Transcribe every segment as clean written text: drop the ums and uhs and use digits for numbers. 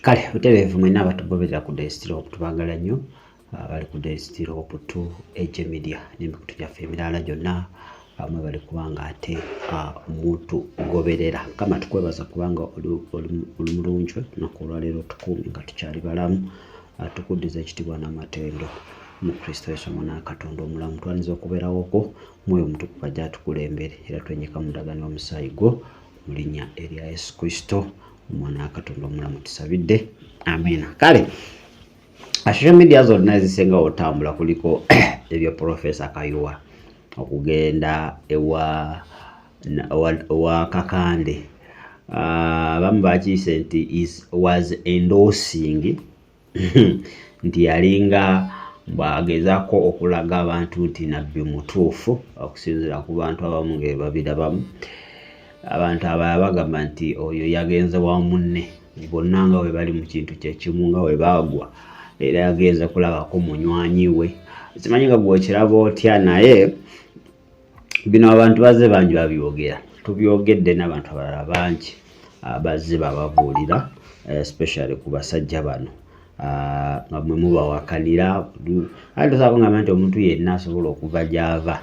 Kale uterevu mwina abatugobera ku desktop tubagala nnyo bali ku desktop tu Age Media n'emikutu gyaffe emirala gyonna bamwe bali kubanga ate omuntu goberera kama tukwebaza kubanga oli mulungi nakulwalero tukumi nga tukyali balamu tukuddiza ekitibwa n'amatendo mu Kristo Yesu mwana Katonda omulamu twaniza okubeerawoko mwoyo omutukuvu ajja atukulembere era twenyeka mu ddagano omusaayi gwo mu linnya erya Yesu Kristo omwana Katonda omulamu tusabidde amen. Kale social media zonna ezisinga otambula kuliko ebyo Professor Kayiwa okugenda ewa Kakande abamu bakiise nti was endorsing nti yalinga bwagezaako okulaga abantu nti nabbi mutuufu okusinziira ku bantu abamu ng'ebabirabamu abantu abalala bagamba nti oyo yagenze wa munne bonna nga we bali mu kintu kyekimu nga we baagwa era yagenze kulabako munywanyi we simanyi nga gwekiraba otya naye bino abantu bazze bangi babyogera tubyogedde n'abantu abalala bangi bazze bababuulira especially ku basajja bano nga mwe mubawakanira ate osobola kungamba nti omuntu yenna asobola okuva gy'ava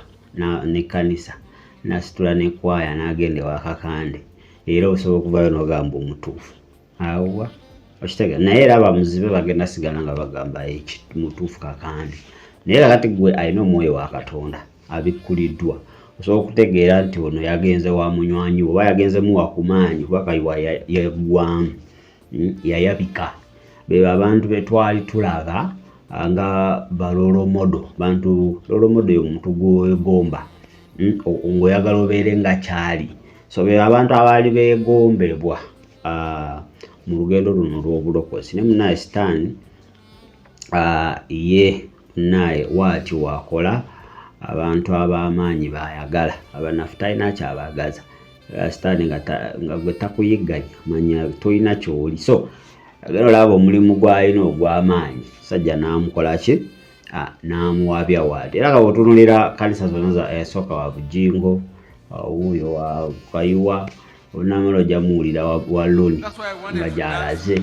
n'ekkanisa n'asitula n'ekwaya n'agenda ewa Kakande era osobola okuvayo n'ogamba omutuufu awa okitegeera naye era abamuzibe bagenda sigala nga bagamba mutuufu Kakande naye kakati gwe alina omwoyo wa Katonda abikkuliddwa osobola okutegeera nti ono yagenze wa munywanyi we oba yagenze muwa ku maanyi kuba Kayiwa yaggwamu yayabika be abantu be twali tulaba nga balolomodo bantu lolomodo y'omuntu gwegomba ng'oyagala obeere nga kyali so be abantu abaali beegombebwa mu lugendo luno olw'obulokozi ne munaye sitaani ye naye waati wakola abantu ab'amaanyi bayagala abanafu talina kyabaagaza sitaani nga gwe takuyigganya manya tolina kyoli so agenda olaba omulimu gw'alina ogw'amaanyi sajja n'amukola ki n'amuwabya waati era nga bw'otunuulira kanisa zonna esooka wa Bujingo wuuyo wa Kayiwa olunaamala ojja muwulira wa Loni nga gy'alaze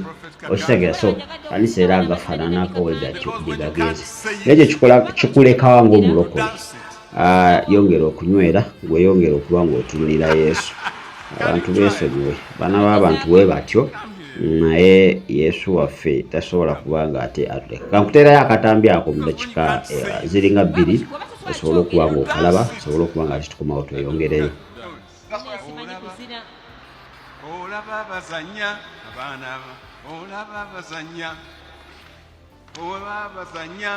okitegeera so kanisa era agafaananako we gatyo gye gagenze ekyo kikulekawa ng'omulokole yongera okunywera gweyongera okuba ng'otunulira Yesu abantu beesonyiwe bana b'abantu bwe batyo naye Yesu waffe tasobola kubanga ate atuleka kankuteerayo akatambi ako mu dakika ziringa 2 osobola okuba ng'okalaba osobola okuba nga kitukomawo tweyongereyo. Olaba bazanya abaana olaba bazanya olaba bazanya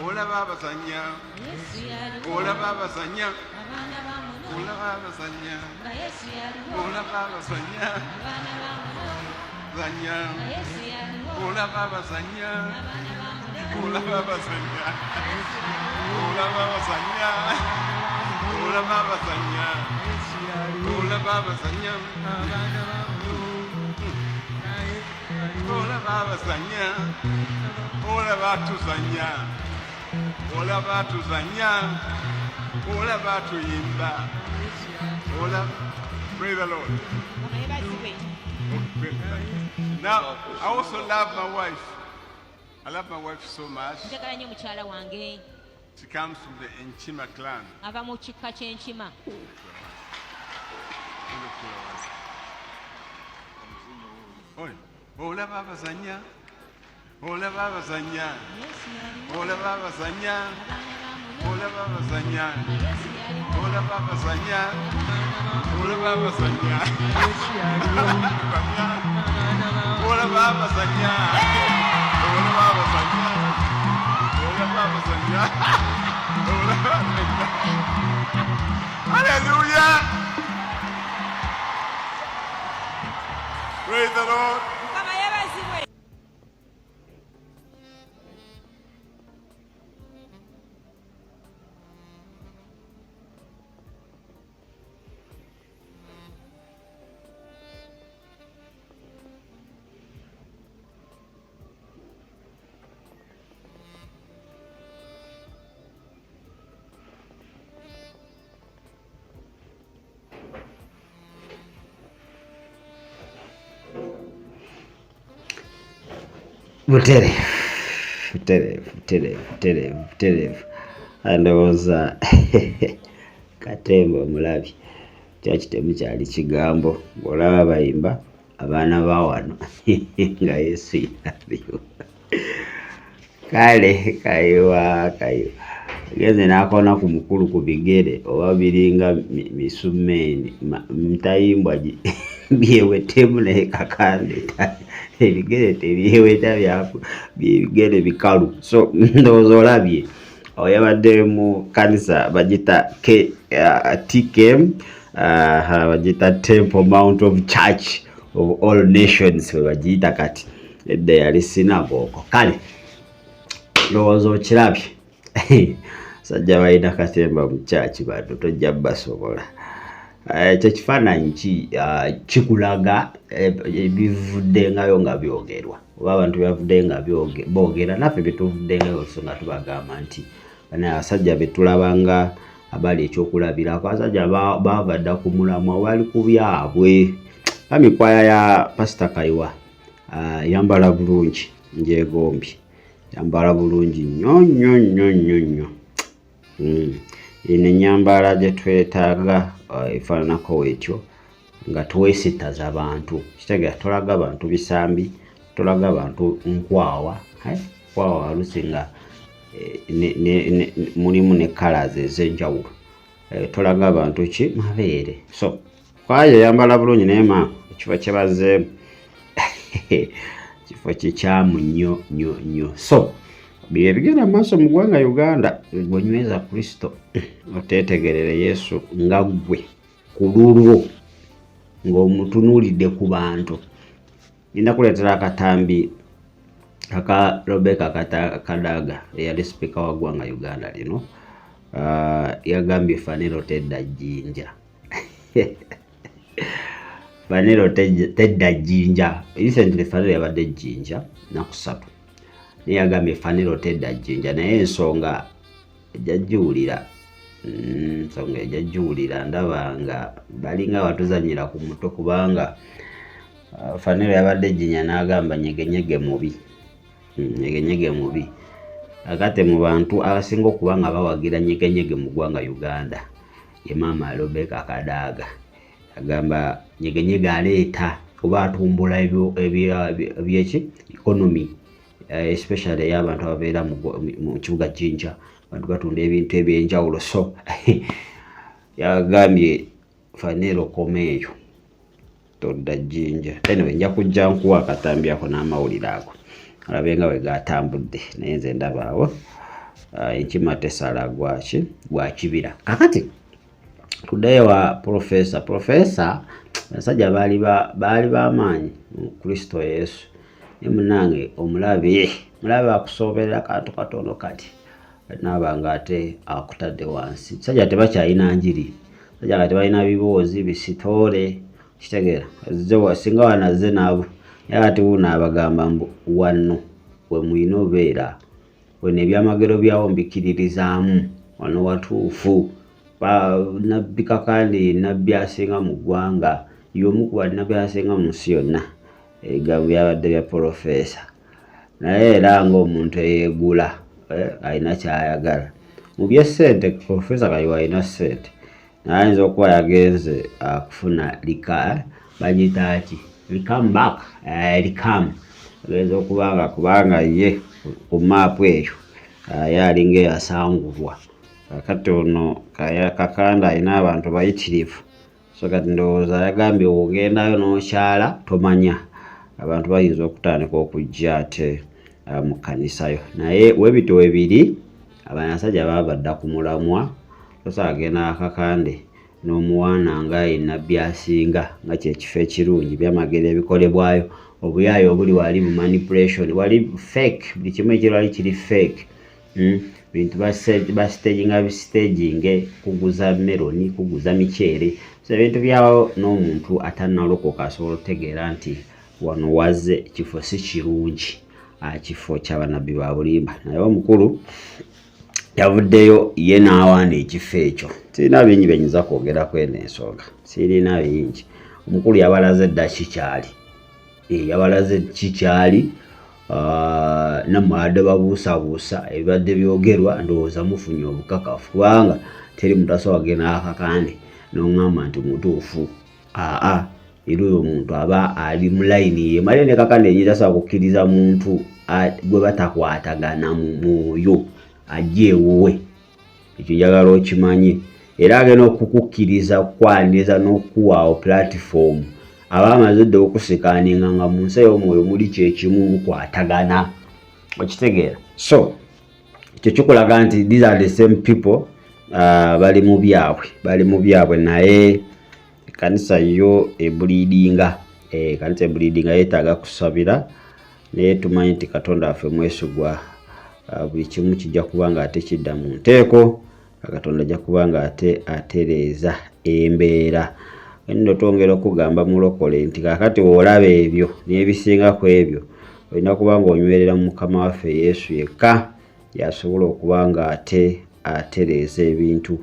olaba bazanya olaba bazanya olaba bazanya olaba bazanya zanya olaba bazanya olaba bazanya olaba bazanya olaba bazanya Ola baba sanya, ola baba sanya, ola batu sanya, ola batu sanya, ola batu yimba, ola. Praise the Lord. Now I also love my wife. I love my wife so much. She comes from the Enchima clan. Ola baba zanya, ola baba zanya, ola baba zanya, ola baba zanya, ola baba zanya, ola baba zanya, ola baba zanya, ola baba zanya, ola baba zanya, ola baba zanya. Hallelujah. Praise the Lord. butereevu ndowooza Katemba omulabi kyakitemu kyali kigambo ng'olaba bayimba abaana ba wano nga Yesu yaliwo. Kale Kayiwa genze n'akoona ku mukulu ku bigere oba biringa misumeni mtayimbwa byewetemu naye Kakande ebigere tebyeweta bigere bikalu. So ndowooza olabye yabadde mu kanisa bagita TKM bagita Temple Mount of Church of All Nations we bagiyita kati, edda yali sinagogo. Kale ndowooza okirabye sajja balina Katemba mu church bantu tojja basobola. Ekyo kifaananyi kikulaga ebivuddengayo nga byogerwa oba abantu byavudde nga boogera naffe byetuvuddengayo so nga tubagamba nti bana abasajja betulabanga abali ekyokulabirako abasajja baava dda ku mulamwa bali ku byabwe. Mikwaya ya Pastor Kayiwa yambala bulungi njegombye yambala bulungi nnyo. Eno ennyambala gye twetaaga efaananako wetyo nga twesitaza abantu kitegera tolaga abantu bisambi tolaga abantu nkwawa walusi nga mulimu ne colors ez'enjawulo tolaga abantu ki mabeere. So kwayo yambala bulungi naye ma ekifo kye bazzeemu kifo kikyamu nnyo. So bye bigenda maaso mu ggwanga Uganda gonyweza Kristo oteetegerere Yesu nga ggwe ku lulwo ng'omutunuulidde ku bantu. Ngenda kuleetera akatambi aka Rebecca Kadaga eyali sipiika wa ggwanga Uganda lino yagambye Fanero tedda jjinja. Fanero tedda jjinja. Recently Fanero yabadde jjinja nnaku 3 naye yagambye Fanero tedda jjinja naye ensonga ejajjuwulira ndaba nga balinga batuzanyira ku mutwe kubanga Fanero yabadde jjinya n'agamba nyegenyege mubi. Akate mu bantu abasinga okuba nga bawagira nyegenyege mu ggwanga Uganda ye maama Rebecca Kadaga. Agamba nyegenyege aleeta oba atumbula ebyeki economy especially y'abantu ababeera mu kibuga Jinja abantu batunda ebintu ebyenjawulo. So yagambye Fanero komeeyo todda jjinja. Anyway nja kujja nkuwa akatambi ako n'amawulire ako alabe nga bwe gatambudde naye nze ndabaawo enkima tesala gwa kibira. Kakati tuddeyo wa Profesa abasajja baali b'amaanyi mu Kristo Yesu naye munnange omulabe akusoberera kantu katono kati naaba nga ate akutadde wansi. Sajja tebakyalina njiri sajja nga tebalina biboozi bisitoole kitegeera singa wanazze naabo naye ati wuno abagamba mbu wano we mulina obeera weno ebyamagero byawo mbikiririzaamu wano watuufu. Nabbi Kakande nabbi asinga mu ggwanga y'omu ku bannabbi asinga mu nsi yonna ebigambo byabadde bya Profesa naye era ng'omuntu eyeegula alina kyayagala mu by'essente. Profesa Kayiwa alina ssente naye ayinza okuba yagenze kufuna bagiyita ki back agenza okubanga kubanga ye ku maapu eyo yalinga eyasangulwa. Kati ono Kakande alina abantu bayitirivu. So kati ndowooza yagambye ogendayo n'okyala tomanya abantu bayinza okutandika okujja ate mu kkanisayo naye webito webiri abasajja baava dda ku mulamwa. Tosagenda Kakande n'omuwaana nga nabbi asinga nga kyekifo ekirungi byamagero ebikolebwayo obuyaayo obuli wali mu manipulation wali fake buli kimu ekirwali kiri fake. Bintu basitaginga bisitaginge kuguza meloni kuguza miceere. So ebintu byawo n'omuntu atannalokoka asobola otegeera nti wano wazze kifo si kirungi kifo ky'abannabbi ba bulimba. Naye omukulu yavuddeyo ye n'awaana ekifo ekyo. Sirina bingi byenyinza kwogerako eno ensonga sirina bingi. Omukulu yabalaze dda kikyali yabalaze kikyali namwadde babuusabuusa ebibadde byogerwa ndowooza mufunye obukakafu kubanga teri mutaso wagenda Kakande n'oŋŋamba nti mutuufu. Era oyo omuntu aba ali mu layini ye. Male ne Kakande yennyini tasobola kukkiriza muntu gwe batakwatagana mu mwoyo ajje ewuwe. Ekyo njagala okimanye. Era agenda okukukkiriza okukwaniriza n'okukuwaawo platform aba amaze dde okusikaaninga nga mu nsi ey'omwoyo muli kyekimu mukwatagana. Okitegeera? So ekyo kikulaga nti these are the same people bali mu byabwe naye kanisa yo ebulidinga. Kanisa ebulidinga yeetaaga kusabira naye tumanyi nti Katonda affe mwesigwa. Buli kimu kijja kuba nga ate kidda mu nteeko. Katonda ajja kuba nga ate atereeza embeera. Eno twongera okugamba mulokole nti kakati olaba ebyo n'ebisinga ku ebyo olina kuba ng'onywerera mu Mukama waffe Yesu yekka yasobola okuba nga ate atereeza ebintu.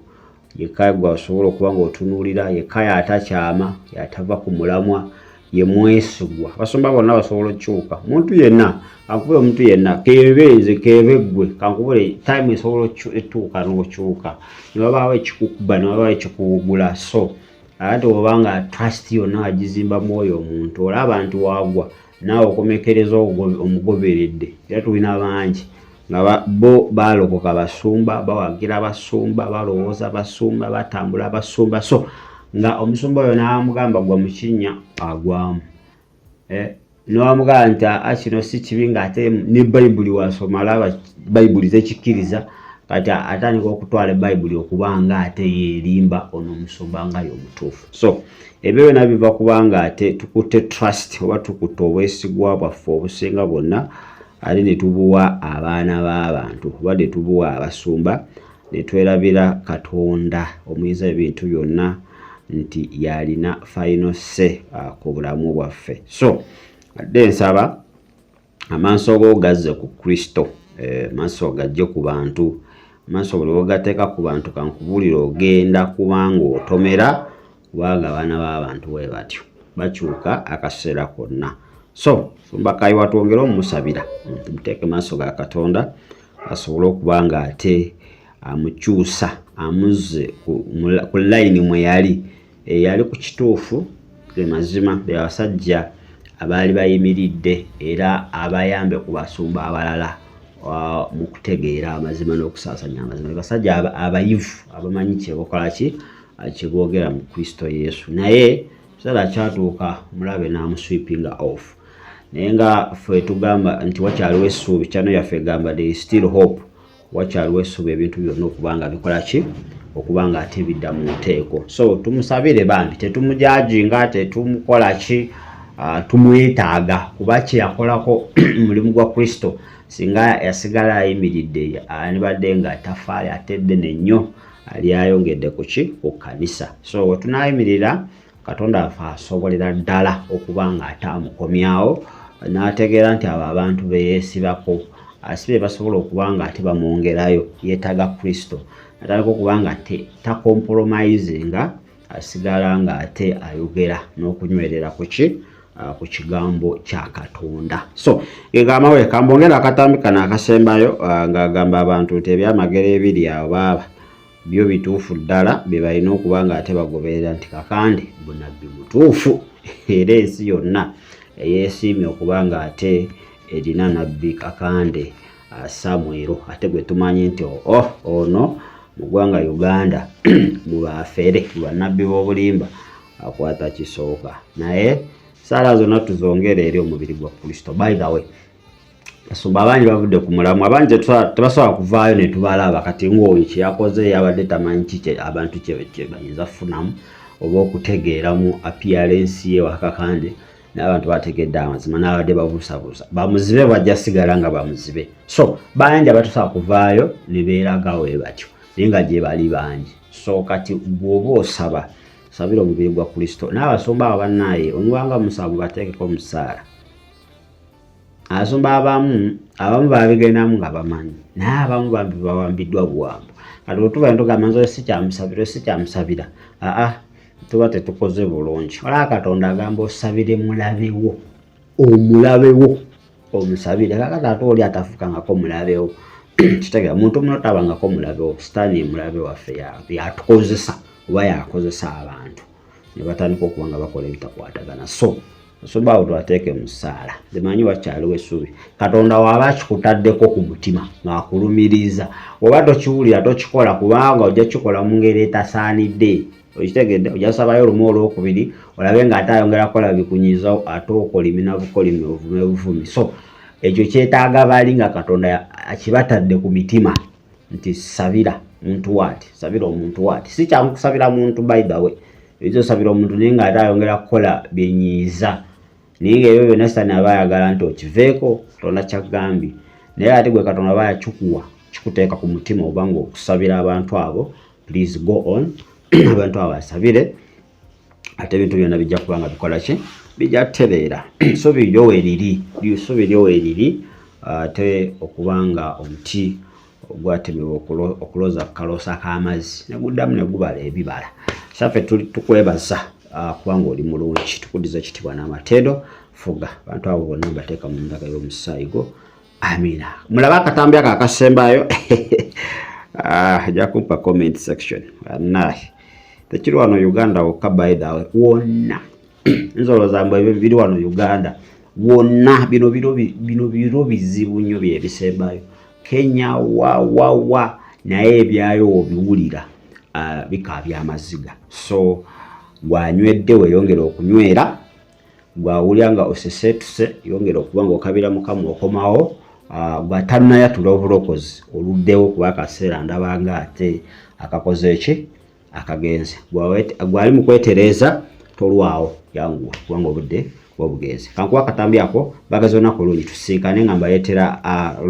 Yekka gwe asobola okuba ng'otunuulira, yekka y'atakyama, y'atava ku mulamwa, ye mwesigwa. Abasumba bonna basobola okukyuka. Omuntu yenna, kankubule omuntu yenna, keebenze keebeggwe, kankubule time esobola etuuka n'okyuka. Ne wabaawo ekikukuba ne wabaawo ekikuwugula. So ate obanga trust yonna agizimba mu oyo omuntu olaba abantu wagwa naawe okomekereza omugoberedde. Era tulina bangi nga bo baalokoka basumba, bawagira basumba, balowooza basumba, batambula basumba. So nga omusumba oyo n'amugamba gwa mu kinnya agwamu. N'amugamba nti kino si kibi ng'ate ne Bayibuli wasoma alaba Bayibuli tekikkiriza kati atandika okutwala Bayibuli okuba nga ate yeerimba ono omusumba nga y'omutuufu. So ebyo byonna biva kubanga ate tukutte trust oba tukutte obwesigwa bwaffe obusinga bwonna ate ne tubuwa abaana b'abantu oba ne tubuwa abasumba ne twerabira Katonda omuyinza ebintu byonna nti yalina final say ku bulamu bwaffe. So adde nsaba amaaso go gazze ku Kristo, maaso gajje ku bantu. Maaso buli ogateeka ku bantu kankubuulira ogenda kubanga otomera kubanga abaana b'abantu bwe batyo bakyuka akaseera konna. So Sumba Kayiwa twongere omusabira tumuteeke maaso ga Katonda asobole okuba nga ate amukyusa amuzze ku layini mwe yali ku kituufu. Mazima be abasajja abaali bayimiridde era abayambe ku basumba abalala mu kutegeera amazima n'okusaasanya amazima. Basajja abayivu abamanyi kyebakola kiboogera mu Kristo Yesu. Naye kiseera kyatuuka mulabe n'amusweepinga off. Naye nga ffe tugamba nti wakyaliwo essuubi, channel yaffe egamba there is still hope. Wakyaliwo essuubi ebintu byonna okuba nga bikola okuba nga ate bidda mu nteeko. So tumusabire bambi, tetumujajinga, tetumukola tumwetaaga kuba kye yakolako mulimu gwa Kristo singa yasigala ayimiridde anibadde nga tafaali atedde nnyo ali ayongedde ku kanisa. So tunayimirira Katonda afa asobolera ddala okuba nga atamukomyawo n'ategeera nti abo abantu beyeesibako asibe basobola okuba nga ate bamwongerayo yeetaaga Kristo atandika okuba nga takompromisinga asigala nga ate ayogera n'okunywerera ku kigambo kya Katonda. So egamba we kambongera akatambi kana akasembayo ng'agamba abantu nti ebyamagero ebiri awo baaba byo bituufu ddala bye balina okuba nga ate bagoberera nti Kakande bunabbi mutuufu era ensi yonna eyeesiimye okuba nga ate erina nabbi Kakande Samwero ate gwe tumanyi nti ono mu ggwanga Uganda mu bafere bannabbi b'obulimba akwata kisooka. Naye saala zonna tuzongere eri omubiri gwa Kristo. By the way, basumba abangi bavudde ku mulamu, abangi tebasobola kuvaayo ne tubalaba kati ng'oyo kye yakoze yabadde tamanyi abantu kye bayinza kufunamu oba okutegeeramu appearance ye wa Kakande n'abantu bategedde amazima n'abadde babuusabuusa bamuzibe bajja sigala nga bamuzibe. So bangi abatasobola kuvaayo ne beeragawo bwe batyo naye nga gye bali bangi. So kati bw'oba osaba sabira omubiri gwa Kristo n'abasumba abo bannaye omuwanga musanvu bateekeko omusaala. Abasumba abamu babigendamu nga bamanyi naye abamu bawambiddwa buwambu. Kati otuba ntugamba nze si kyamusabira tuba tetukoze bulungi. Olaba Katonda agamba osabire mulabewo omulabewo omusabire kakati ate oli atafukangako mulabewo kitegera muntu muno tabangako mulabewo sitaani mulabe waffe yatukozesa oba yakozesa abantu ne batandika okuba nga bakola ebitakwatagana so osobaawo twateeke mu ssaala zimanyi wakyaliwo essuubi katonda waaba akikutaddeko ku mutima ng'akulumiriza oba tokiwulira tokikola kubanga ojja kikola mu ngeri etasaanidde okitegedde ojja sabayo olumu olwokubiri olabe ng'ate ayongera kukola bikunyiza ate okolimina bukolimi ovume buvumi so ekyo kyetaaga baali nga katonda akibatadde ku mitima nti sabira muntu waati sabira omuntu waati si kyamukusabira muntu by the way ekyo sabira omuntu naye ng'ate ayongera kukola byenyiiza naye ng'ebyo byonna sitaani aba ayagala nti okiveeko katonda kyakugambye naye ate gwe katonda aba yakikuwa kikuteeka ku mutima oba ng'okusabira abantu abo please go on abantu abo basabire ate ebintu byonna bijja kuba nga bikola ki bijja kutereera so biryowo eriri ate okubanga omuti ogwatemebwa okuloza kaloosa k'amazzi ne guddamu ne gubala ebibala kyaffe tukwebaza kubanga oli mulungi tukuddiza ekitiibwa n'amateendo fuga abantu abo bonna bateeka mu ndaga y'omusaayigo amina mulaba akatambi ako akasembayo ajja kumpa comment section Naye tekiri wano Uganda wokka by the way wonna nsolo zambwe biri wano Uganda wonna bino biro bizibu nnyo byebisembayo Kenya wa naye ebyayo obiwulira bikaabya amaziga so gwanywedde weeyongera okunywera gwawulya nga osesetuse yongera okuba ng'okabira mukamu okomawo gwatanayatula obulokozi oluddewo kuba akaseera ndabanga ate akakoze eki akagenze gwali mu kwetereeza tolwawo yanguwa kubanga obudde bwobugenze kankuba akatambi ako bagaze olunaku olungi tusinkane nga mbayeetera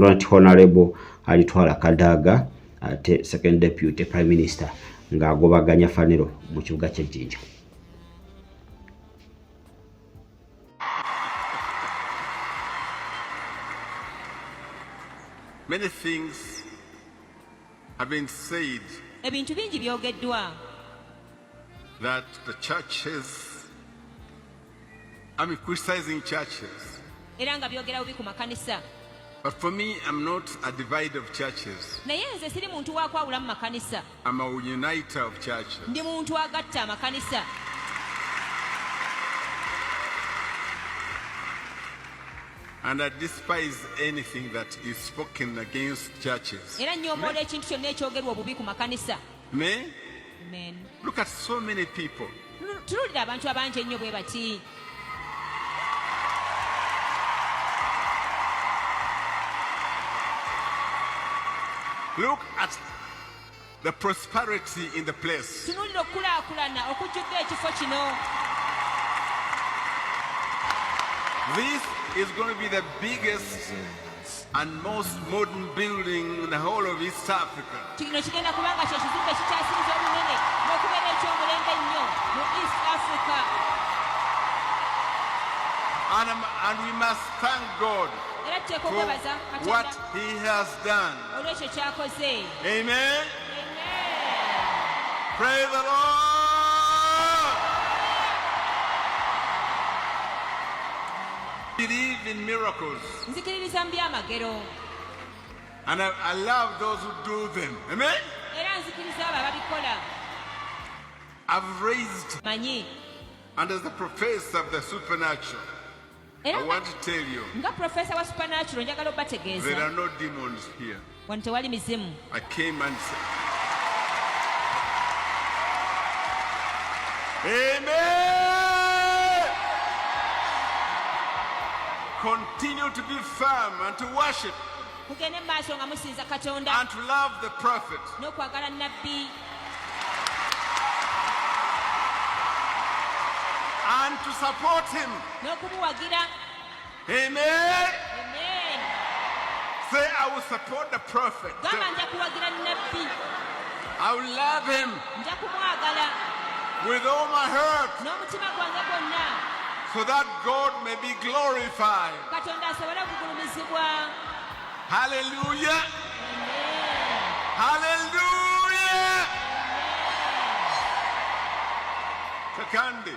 Right Honorable Alitwala Kadaga ate Second Deputy Prime Minister ng'agobaganya fanero mu kibuga ky'Ejjinja. Many things have been said ebintu bingi byogeddwa that the churches, criticizing churches. era nga byogera bubi ku makanisa But for me, I'm not a divider of churches. naye nze siri muntu wa kwawula mu makanisa I'm a uniter of churches. ndi muntu agatta amakanisa And I despise anything that is spoken against churches. era nnyomoola ekintu kyonna ekyogerwa obubi ku makanisa Me? Amen. Look at so many people. Tululira abantu abangi ennyo bwe bati Look at the prosperity in the place. tunuulira okukulaakulana okujjudde ekifo kino This is going to be the biggest and most modern building in the whole of East Africa. kino kigenda kubanga kye kizimbe kikyasinza obunene n'okubeera ekyomulembe ennyo mu East Africa And we must thank God era tuteeka for okwebaza what Katonda He has done. olw'ekyo ky'akoze Amen. Amen. Praise the Lord. Believe in miracles. nzikiririza mu byamagero And I love those who do them. Amen. era nzikiriza abo ababikola I've raised, manyi and as the professor of the supernatural, I era want to tell you, nga profesa wa supernatural njagala there obategeeza are no demons here. wano tewali mizimu I came and said, Amen. Continue to be firm and to worship mugende mu maaso nga musinza katonda and to love the prophet. n'okwagala nabbi And to support him. n'okumuwagira Amen. Amen. Say, I will support the prophet. gamba nja kuwagira nabbi I will love him nja kumwagala with all my heart n'omutima gwange gwonna so that God may be glorified. katonda asobole okugulumizibwa Hallelujah. Amen. Hallelujah. Kakande.